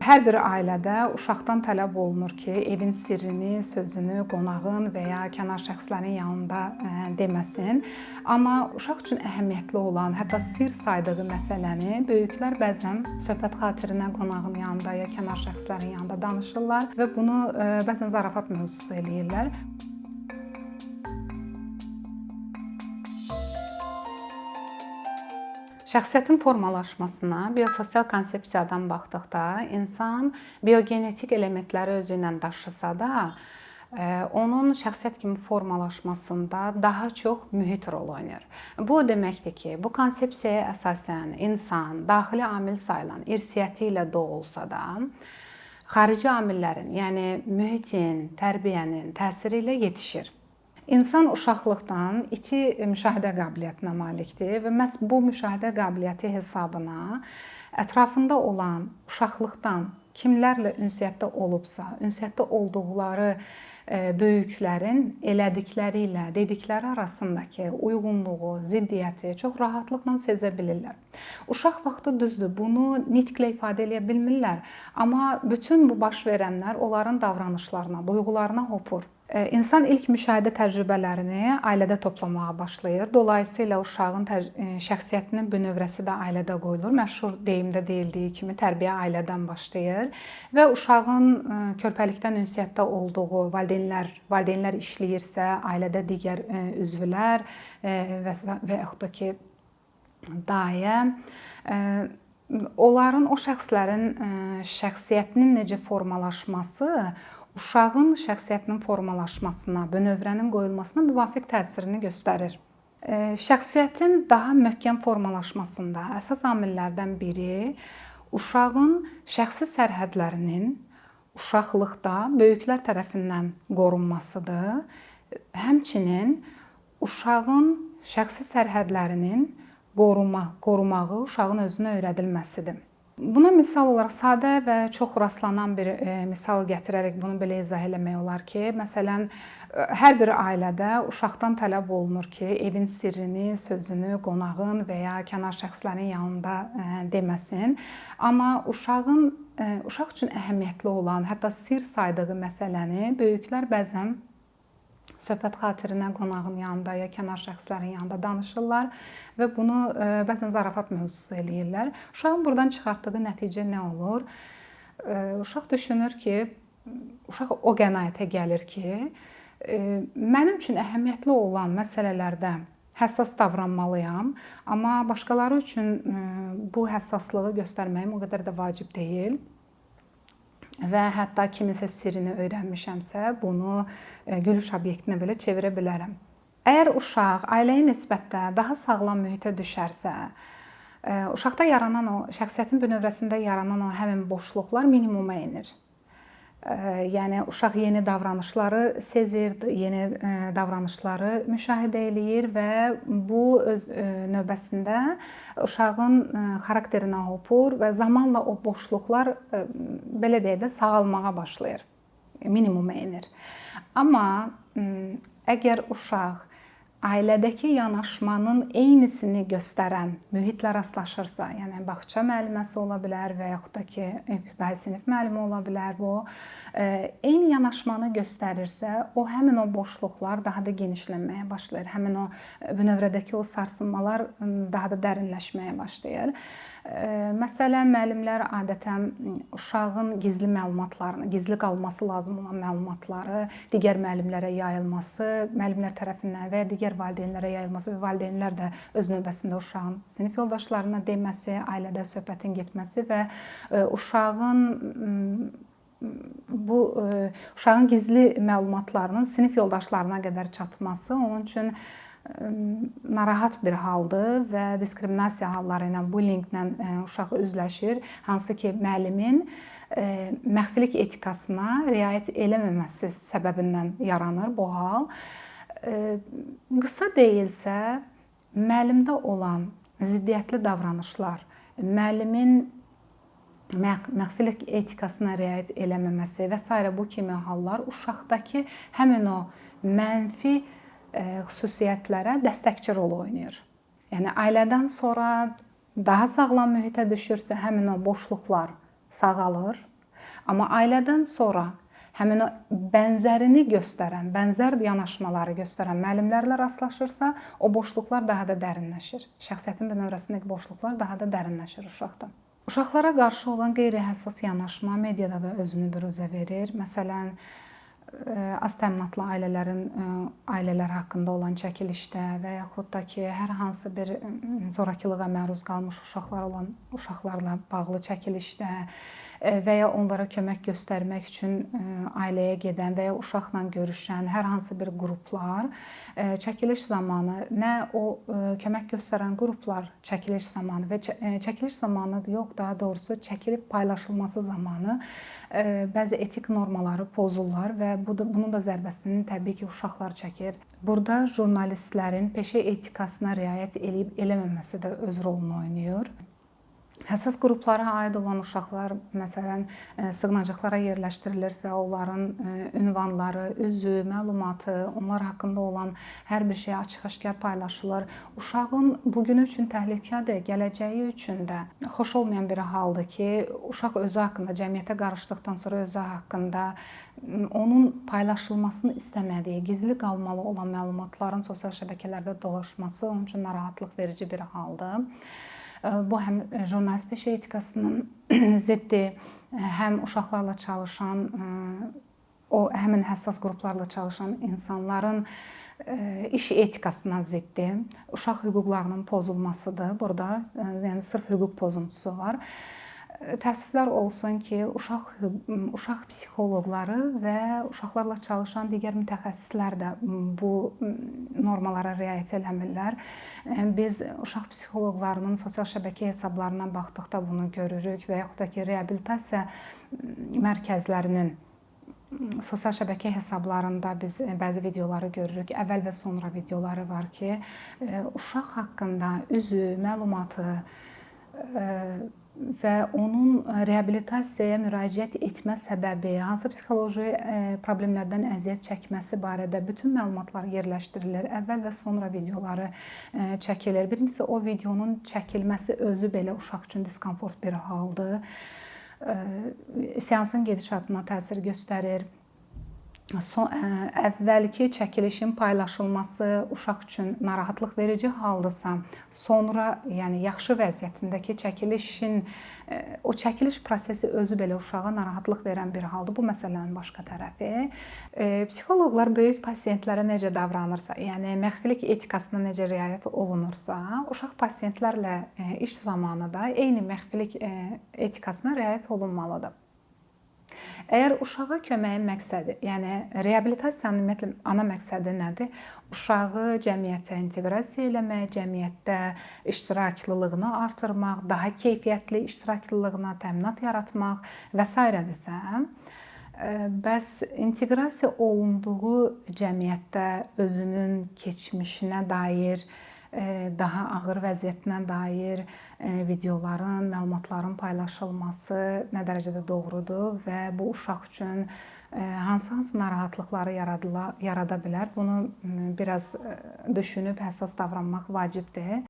Hər bir ailədə uşaqdan tələb olunur ki, evin sirrini, sözünü qonağın və ya kənar şəxslərin yanında deməsin. Amma uşaq üçün əhəmiyyətli olan, hətta sir saydığı məsələni böyüklər bəzən söhbət xatirinə qonağın yanında ya kənar şəxslərin yanında danışırlar və bunu bəzən zarafat mövzusu eləyirlər. Şəxsiyyətin formalaşmasına biososial konsepsiyadan baxdıqda insan biogenetik elementləri özü ilə daşısa da, onun şəxsiyyət kimi formalaşmasında daha çox mühit rol oynayır. Bu o deməkdir ki, bu konsepsiyaya əsasən insan daxili amil sayılan irsiyyəti ilə doğulsa da, xarici amillərin, yəni mühitin, tərbiyənin təsiri ilə yetişir. İnsan uşaqlıqdan iti müşahidə qabiliyyətinə malikdir və məhz bu müşahidə qabiliyyəti hesabına ətrafında olan uşaqlıqdan kimlərlə ünsiyyətdə olubsa, ünsiyyətdə olduqları böyüklərin elədikləri ilə dedikləri arasındakı uyğunluğu, ziddiyyəti çox rahatlıqla sezə bilirlər. Uşaq vaxtı düzdür, bunu nitqlə ifadə edə bilmirlər, amma bütün bu baş verənlər onların davranışlarına, duyğularına hopur. İnsan ilk müşahidə təcrübələrini ailədə toplamağa başlayır. Dolayısıyla uşağın şəxsiyyətinin bünövrəsi də ailədə qoyulur. Məşhur deyimdə deyildiyi kimi tərbiyə ailədən başlayır və uşağın körpəlikdən ünsiyyətdə olduğu valideynlər işləyirsə, ailədə digər üzvlər və yaxud da ki dayə onların o şəxslərin şəxsiyyətinin necə formalaşması uşağın şəxsiyyətinin formalaşmasına, bünövrənin qoyulmasına müvafiq təsirini göstərir. Şəxsiyyətin daha möhkəm formalaşmasında əsas amillərdən biri uşağın şəxsi sərhədlərinin uşaqlıqda böyüklər tərəfindən qorunmasıdır. Həmçinin uşağın şəxsi sərhədlərinin qorumağı uşağın özünə öyrədilməsidir. Buna misal olaraq sadə və çox rastlanan bir misal gətirərək bunu belə izah eləmək olar ki, məsələn, hər bir ailədə uşaqdan tələb olunur ki, evin sirrini, sözünü qonağın və ya kənar şəxslərin yanında deməsin. Amma uşaq üçün əhəmiyyətli olan, hətta sir saydığı məsələni böyüklər bəzən söhbət xatirinə qonağın yanında ya kənar şəxslərin yanında danışırlar və bunu bəzən zarafat mövzusu eləyirlər. Uşağın buradan çıxartdığı nəticə nə olur? Uşaq düşünür ki, uşaq o qənaətə gəlir ki, mənim üçün əhəmiyyətli olan məsələlərdə həssas davranmalıyam, amma başqaları üçün bu həssaslığı göstərməyim o qədər də vacib deyil. Və hətta kiminsə sirrini öyrənmişəmsə, bunu gülüş obyektinə belə çevirə bilərəm. Əgər uşaq ailəyə nisbətdə daha sağlam mühitə düşərsə, uşaqda yaranan o şəxsiyyətin bünövrəsində yaranan o həmin boşluqlar minimuma enir. Yəni uşaq yeni davranışları sezir, yeni davranışları müşahidə eləyir və bu öz növbəsində uşağın xarakterinə hopur və zamanla o boşluqlar belə deyək də sağalmağa başlayır, minimuma enir. Amma əgər uşaq ailədəki yanaşmanın eynisini göstərən mühitlə rastlaşırsa, yəni bağça müəlliməsi ola bilər və yaxud da ki, ibtidai sinif müəllimi ola bilər bu, eyni yanaşmanı göstərirsə, o həmin o boşluqlar daha da genişlənməyə başlayır. Həmin o bünövrədəki o sarsılmalar daha da dərinləşməyə başlayır. Məsələn, müəllimlər adətən uşağın gizli məlumatlarını, gizli qalması lazım olan məlumatları digər müəllimlərə yayılması, müəllimlər tərəfindən və ya digər valideynlərə yayılması və valideynlər də öz növbəsində uşağın sinif yoldaşlarına deməsi, ailədə söhbətin getməsi və uşağın gizli məlumatlarının sinif yoldaşlarına qədər çatması onun üçün narahat bir haldır və diskriminasiya halları ilə, bullyinglə uşaq üzləşir, hansı ki, müəllimin məxfilik etikasına riayət eləməməsi səbəbindən yaranır bu hal. Qısa deyilsə, müəllimdə olan ziddiyyətli davranışlar, müəllimin məxfilik etikasına riayət eləməməsi və s. bu kimi hallar uşaqdakı həmin o mənfi xüsusiyyətlərə dəstəkçi rol oynayır. Yəni ailədən sonra daha sağlam mühitə düşürsə, həmin o boşluqlar sağalır, Amma ailədən sonra həmin o bənzərini göstərən, bənzər yanaşmaları göstərən müəllimlərlə rastlaşırsa, o boşluqlar daha da dərinləşir. Şəxsiyyətin bünövrəsindəki boşluqlar daha da dərinləşir uşaqda. Uşaqlara qarşı olan qeyri-həssas yanaşma mediada da özünü büruzə verir. Məsələn, az təminatlı ailələr haqqında olan çəkilişdə və yaxud da ki, hər hansı bir zorakılığa məruz qalmış uşaqlarla bağlı çəkilişdə və ya onlara kömək göstərmək üçün ailəyə gedən və ya uşaqla görüşən hər hansı bir qruplar çəkiliş zamanı, nə o kömək göstərən qruplar çəkiliş zamanı və çəkiliş zamanı yox, daha doğrusu çəkilib paylaşılması zamanı bəzi etik normaları pozurlar və bunun da zərbəsini təbii ki, uşaqlar çəkir. Burada jurnalistlərin peşə etikasına riayət edib eləməməsi də öz rolunu oynayır. Həssas qruplara aid olan uşaqlar, məsələn, sığınacaqlara yerləşdirilirsə, onların ünvanları, üzü, məlumatı, onlar haqqında olan hər bir şey açıq-aşkar paylaşılır. Uşağın bugünü üçün təhlükədir, gələcəyi üçün də xoş olmayan bir haldır ki, uşaq özü haqqında, cəmiyyətə qarışdıqdan sonra özü haqqında onun paylaşılmasını istəmədiyi, gizli qalmalı olan məlumatların sosial şəbəkələrdə dolaşması onun üçün narahatlıq verici bir haldır. Bu həm jurnalist peşə etikasının ziddi, həm uşaqlarla çalışan, həmin həssas qruplarla çalışan insanların iş etikasına ziddi, uşaq hüquqlarının pozulmasıdır. Burada yəni sırf hüquq pozuntusu var. Təəssüflər olsun ki, uşaq psixoloqları və uşaqlarla çalışan digər mütəxəssislər də bu normalara riayət eləmirlər. Biz uşaq psixoloqlarının sosial şəbəkə hesablarına baxdıqda bunu görürük və yaxud da ki, reabilitasiya mərkəzlərinin sosial şəbəkə hesablarında biz bəzi videoları görürük. Əvvəl və sonra videoları var ki, uşaq haqqında üzü, məlumatı və onun reabilitasiyaya müraciət etmə səbəbi, hansı psixoloji problemlərdən əziyyət çəkməsi barədə bütün məlumatlar yerləşdirilir. Əvvəl və sonra videoları çəkilir. Birincisi, o videonun çəkilməsi özü belə uşaq üçün diskomfort bir haldır. Seansın gedişatına təsir göstərir. Əvvəlki çəkilişin paylaşılması uşaq üçün narahatlıq verici haldırsa, sonra yəni yaxşı vəziyyətindəki o çəkiliş prosesi özü belə uşağa narahatlıq verən bir haldır. Bu məsələnin başqa tərəfi. Psixoloqlar böyük pasiyentlərə necə davranırsa, yəni məxfilik etikasına necə riayət olunursa, uşaq pasiyentlərlə iş zamanı da eyni məxfilik etikasına riayət olunmalıdır. Əgər uşağa köməyin məqsədi, yəni reabilitasiyanın ümumiyyətlə ana məqsədi nədir? Uşağı cəmiyyətə inteqrasiya eləmək, cəmiyyətdə iştiraklılığını artırmaq, daha keyfiyyətli iştiraklılığına təminat yaratmaq və s.dirsə, bəs inteqrasiya olunduğu cəmiyyətdə özünün keçmişinə dair, daha ağır vəziyyətinə dair videoların, məlumatların paylaşılması nə dərəcədə doğrudur və bu uşaq üçün hansı narahatlıqları yarada bilər? Bunu biraz düşünüb həssas davranmaq vacibdir.